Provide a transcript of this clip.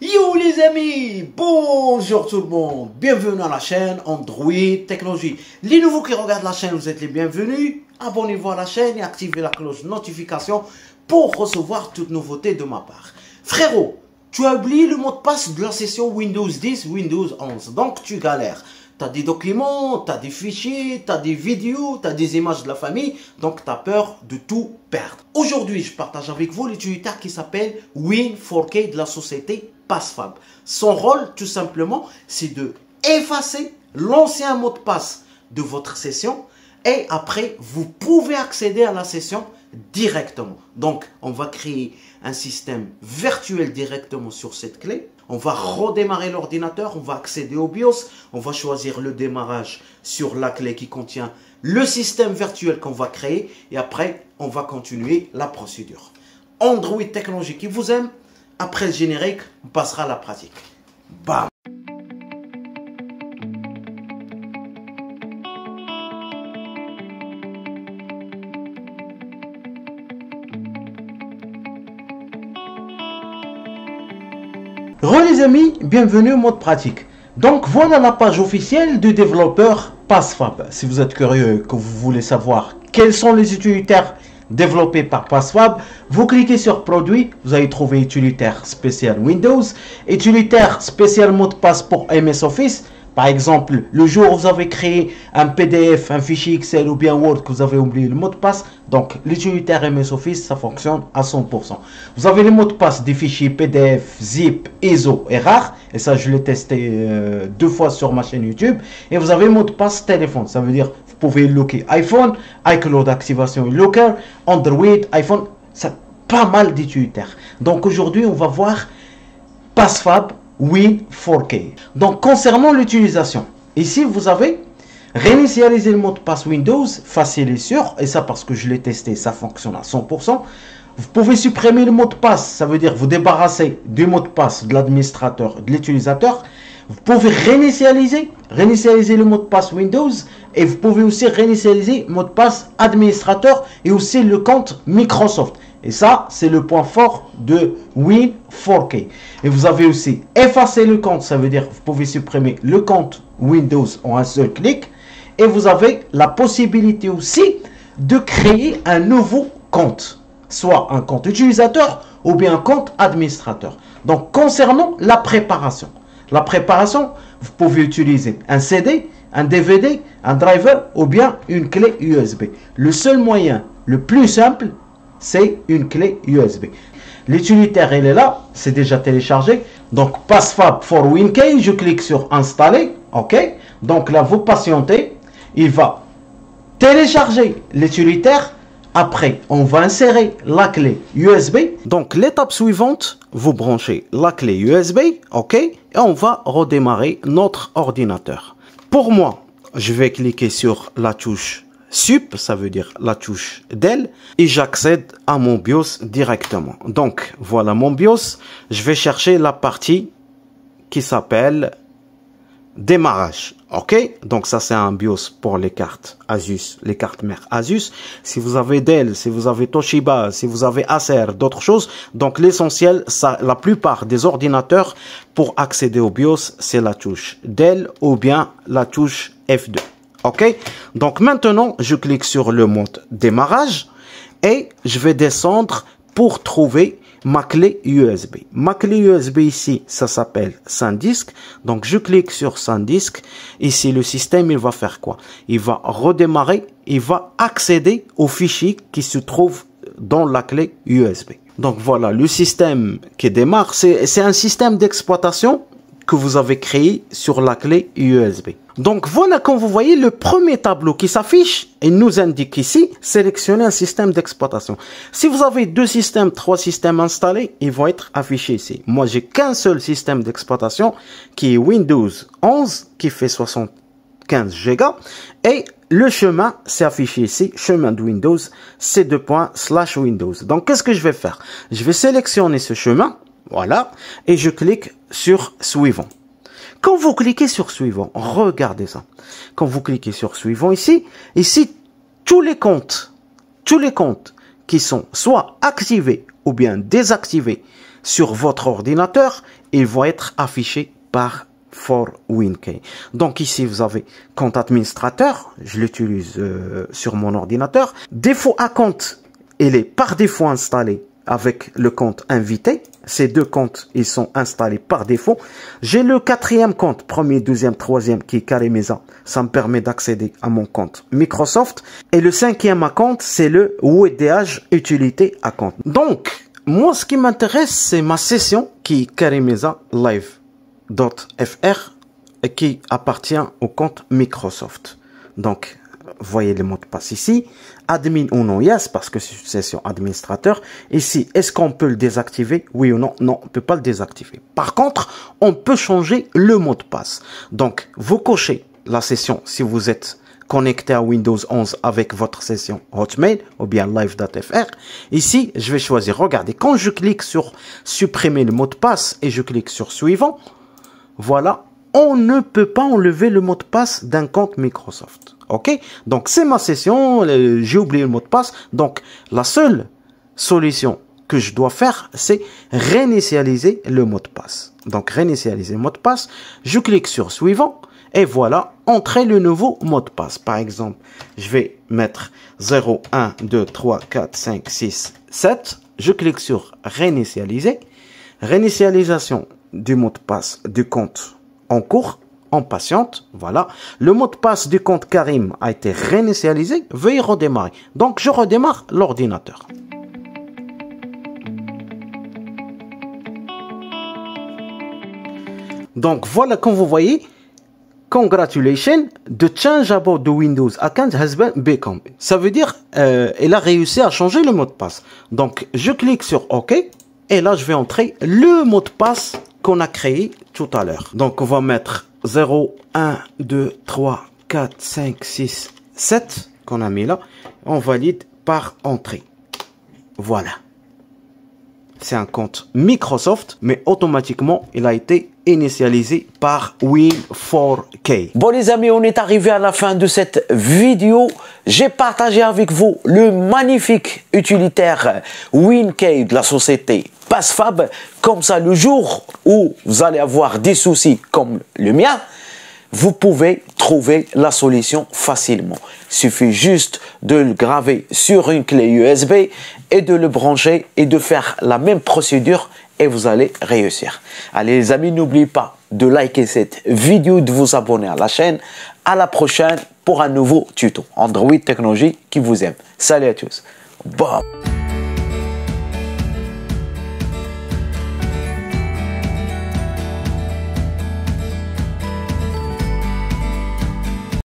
Yo les amis, bonjour tout le monde, bienvenue à la chaîne Android Technologie. Les nouveaux qui regardent la chaîne, vous êtes les bienvenus. Abonnez-vous à la chaîne et activez la cloche de notification pour recevoir toute nouveauté de ma part. Frérot, tu as oublié le mot de passe de la session Windows 10, Windows 11, donc tu galères. Tu as des documents, tu as des fichiers, tu as des vidéos, tu as des images de la famille, donc tu as peur de tout perdre. Aujourd'hui, je partage avec vous l'utilitaire qui s'appelle Win4K de la société PassFab. Son rôle, tout simplement, c'est de effacer l'ancien mot de passe de votre session et après, vous pouvez accéder à la session directement. Donc, on va créer un système virtuel directement sur cette clé. On va redémarrer l'ordinateur, on va accéder au BIOS, on va choisir le démarrage sur la clé qui contient le système virtuel qu'on va créer et après, on va continuer la procédure. Android Technologie qui vous aime, après le générique, on passera à la pratique. Bam! Les amis, bienvenue au mode pratique. Donc voilà la page officielle du développeur PassFab. Si vous êtes curieux, que vous voulez savoir quels sont les utilitaires développés par PassFab, vous cliquez sur produit, vous allez trouver utilitaire spécial Windows, utilitaire spécial mot de passe pour MS Office. Par exemple, le jour où vous avez créé un PDF, un fichier Excel ou bien Word que vous avez oublié le mot de passe, donc l'utilitaire MS Office, ça fonctionne à 100%. Vous avez les mots de passe des fichiers PDF, Zip, ISO et RAR, et ça je l'ai testé 2 fois sur ma chaîne YouTube. Et vous avez le mot de passe téléphone, ça veut dire vous pouvez locker iPhone, iCloud activation et locker, Android, iPhone, c'est pas mal d'utilitaires. Donc aujourd'hui on va voir PassFab Win4K. Donc concernant l'utilisation, ici vous avez réinitialiser le mot de passe Windows, facile et sûr, et ça parce que je l'ai testé, ça fonctionne à 100%. Vous pouvez supprimer le mot de passe, ça veut dire vous débarrasser du mot de passe de l'administrateur, de l'utilisateur. Vous pouvez réinitialiser le mot de passe Windows et vous pouvez aussi réinitialiser le mot de passe administrateur et aussi le compte Microsoft. Et ça, c'est le point fort de Win4K. Et vous avez aussi effacé le compte, ça veut dire vous pouvez supprimer le compte Windows en un seul clic. Et vous avez la possibilité aussi de créer un nouveau compte, soit un compte utilisateur ou bien un compte administrateur. Donc, concernant la préparation, vous pouvez utiliser un CD, un DVD, un driver ou bien une clé USB. Le seul moyen, le plus simple, c'est une clé USB. L'utilitaire, il est là, c'est déjà téléchargé. Donc, PassFab for WinK, je clique sur installer. OK. Donc là, vous patientez. Il va télécharger l'utilitaire. Après, on va insérer la clé USB. Donc, l'étape suivante, vous branchez la clé USB. OK. Et on va redémarrer notre ordinateur. Pour moi, je vais cliquer sur la touche Sup, ça veut dire la touche Del, et j'accède à mon BIOS directement. Donc, voilà mon BIOS. Je vais chercher la partie qui s'appelle démarrage. OK? Donc, ça, c'est un BIOS pour les cartes Asus, les cartes mères Asus. Si vous avez Dell, si vous avez Toshiba, si vous avez Acer, d'autres choses. Donc, l'essentiel, la plupart des ordinateurs, pour accéder au BIOS, c'est la touche Dell ou bien la touche F2. OK? Donc maintenant, je clique sur le mode démarrage et je vais descendre pour trouver ma clé USB. Ma clé USB ici, ça s'appelle SanDisk. Donc je clique sur SanDisk. Ici, le système, il va faire quoi? Il va redémarrer, il va accéder au fichier qui se trouve dans la clé USB. Donc voilà, le système qui démarre, c'est un système d'exploitation que vous avez créé sur la clé USB. Donc voilà, comme vous voyez, le premier tableau qui s'affiche et nous indique ici, sélectionnez un système d'exploitation. Si vous avez 2 systèmes, 3 systèmes installés, ils vont être affichés ici. Moi, j'ai qu'un seul système d'exploitation qui est Windows 11, qui fait 75 Go. Et le chemin, c'est affiché ici, chemin de Windows, c2./Windows. Donc, qu'est-ce que je vais faire? Je vais sélectionner ce chemin. Voilà, et je clique sur suivant. Quand vous cliquez sur suivant, regardez ça. Quand vous cliquez sur suivant ici, tous les comptes qui sont soit activés ou bien désactivés sur votre ordinateur, ils vont être affichés par 4WinKey. Donc ici, vous avez compte administrateur. Je l'utilise sur mon ordinateur. Défaut à compte, il est par défaut installé avec le compte invité. Ces deux comptes, ils sont installés par défaut. J'ai le quatrième compte, premier, deuxième, troisième, qui est Karimeza. Ça me permet d'accéder à mon compte Microsoft. Et le cinquième compte, c'est le WDH Utilité Account. Donc, moi, ce qui m'intéresse, c'est ma session qui est Karimeza Live.fr et qui appartient au compte Microsoft. Donc, voyez les mots de passe ici. Admin ou non, yes, parce que c'est une session administrateur. Ici, est-ce qu'on peut le désactiver? Oui ou non? Non, on ne peut pas le désactiver. Par contre, on peut changer le mot de passe. Donc, vous cochez la session si vous êtes connecté à Windows 11 avec votre session Hotmail ou bien Live.fr. Ici, je vais choisir, regardez, quand je clique sur supprimer le mot de passe et je clique sur suivant, voilà, on ne peut pas enlever le mot de passe d'un compte Microsoft. Ok, donc c'est ma session, j'ai oublié le mot de passe. Donc la seule solution que je dois faire, c'est réinitialiser le mot de passe. Donc réinitialiser le mot de passe, je clique sur suivant et voilà, entrer le nouveau mot de passe. Par exemple, je vais mettre 0, 1, 2, 3, 4, 5, 6, 7. Je clique sur réinitialiser. Réinitialisation du mot de passe du compte en cours. En patiente, voilà. Le mot de passe du compte Karim a été réinitialisé. Veuillez redémarrer. Donc, je redémarre l'ordinateur. Donc, voilà, comme vous voyez, congratulations, the change about the Windows account has been become. Ça veut dire, elle a réussi à changer le mot de passe. Donc, je clique sur OK. Et là, je vais entrer le mot de passe qu'on a créé tout à l'heure. Donc, on va mettre 0, 1, 2, 3, 4, 5, 6, 7 qu'on a mis là. On valide par entrée. Voilà. C'est un compte Microsoft, mais automatiquement, il a été initialisé par Win4K. Bon les amis, on est arrivé à la fin de cette vidéo. J'ai partagé avec vous le magnifique utilitaire WinKey de la société PassFab. Comme ça, le jour où vous allez avoir des soucis comme le mien, vous pouvez trouver la solution facilement. Il suffit juste de le graver sur une clé USB et de le brancher et de faire la même procédure et vous allez réussir. Allez les amis, n'oubliez pas de liker cette vidéo, de vous abonner à la chaîne. À la prochaine pour un nouveau tuto Android Technologie qui vous aime. Salut à tous. Bye.